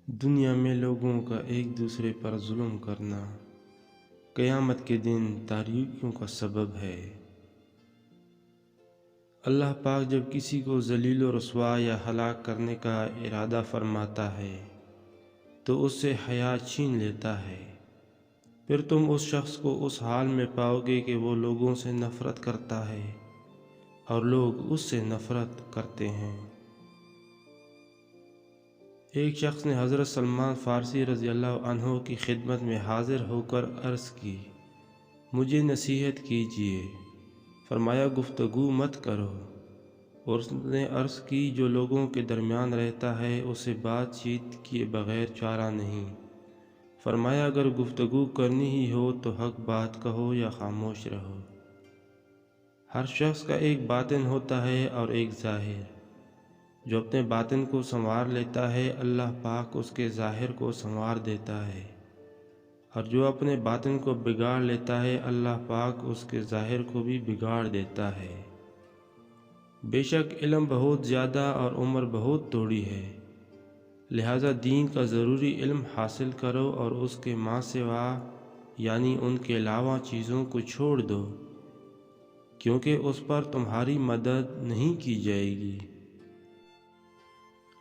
دنیا میں لوگوں کا ایک دوسرے پر ظلم کرنا قیامت کے دن تاریکیوں کا سبب ہے۔ اللہ پاک جب کسی کو ذلیل و رسوا یا ہلاک کرنے کا ارادہ فرماتا ہے تو اس سے حیا چھین لیتا ہے، پھر تم اس شخص کو اس حال میں پاؤ گے کہ وہ لوگوں سے نفرت کرتا ہے اور لوگ اس سے نفرت کرتے ہیں۔ ایک شخص نے حضرت سلمان فارسی رضی اللہ عنہ کی خدمت میں حاضر ہو کر عرض کی، مجھے نصیحت کیجیے۔ فرمایا، گفتگو مت کرو۔ اور اس نے عرض کی، جو لوگوں کے درمیان رہتا ہے اسے بات چیت کیے بغیر چارہ نہیں۔ فرمایا، اگر گفتگو کرنی ہی ہو تو حق بات کہو یا خاموش رہو۔ ہر شخص کا ایک باطن ہوتا ہے اور ایک ظاہر۔ جو اپنے باطن کو سنوار لیتا ہے اللہ پاک اس کے ظاہر کو سنوار دیتا ہے، اور جو اپنے باطن کو بگاڑ لیتا ہے اللہ پاک اس کے ظاہر کو بھی بگاڑ دیتا ہے۔ بے شک علم بہت زیادہ اور عمر بہت تھوڑی ہے، لہذا دین کا ضروری علم حاصل کرو اور اس کے ما سوا یعنی ان کے علاوہ چیزوں کو چھوڑ دو، کیونکہ اس پر تمہاری مدد نہیں کی جائے گی۔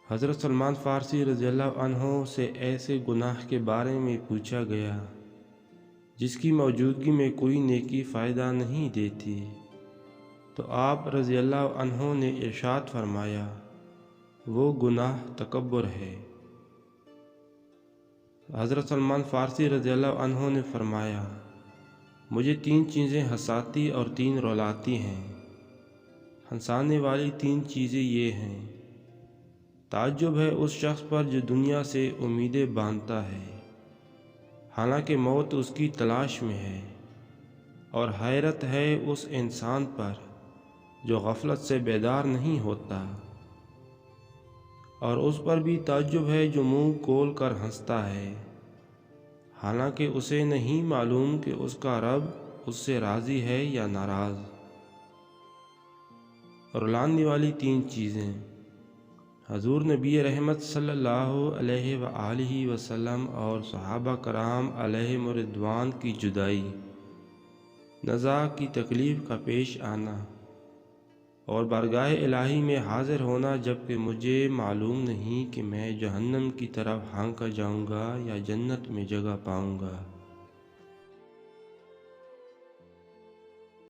حضرت سلمان فارسی رضی اللہ عنہ سے ایسے گناہ کے بارے میں پوچھا گیا جس کی موجودگی میں کوئی نیکی فائدہ نہیں دیتی، تو آپ رضی اللہ عنہ نے ارشاد فرمایا، وہ گناہ تکبر ہے۔ حضرت سلمان فارسی رضی اللہ عنہ نے فرمایا، مجھے 3 چیزیں ہنساتی اور 3 رلاتی ہیں۔ ہنسانے والی 3 چیزیں یہ ہیں: تعجب ہے اس شخص پر جو دنیا سے امیدیں باندھتا ہے حالانکہ موت اس کی تلاش میں ہے، اور حیرت ہے اس انسان پر جو غفلت سے بیدار نہیں ہوتا، اور اس پر بھی تعجب ہے جو منہ کھول کر ہنستا ہے حالانکہ اسے نہیں معلوم کہ اس کا رب اس سے راضی ہے یا ناراض۔ رلانے والی 3 چیزیں: حضور نبی رحمت صلی اللہ علیہ وآلہ وسلم اور صحابہ کرام علیہم رضوان کی جدائی، نزاع کی تکلیف کا پیش آنا، اور بارگاہ الہی میں حاضر ہونا جبکہ مجھے معلوم نہیں کہ میں جہنم کی طرف ہانکا جاؤں گا یا جنت میں جگہ پاؤں گا۔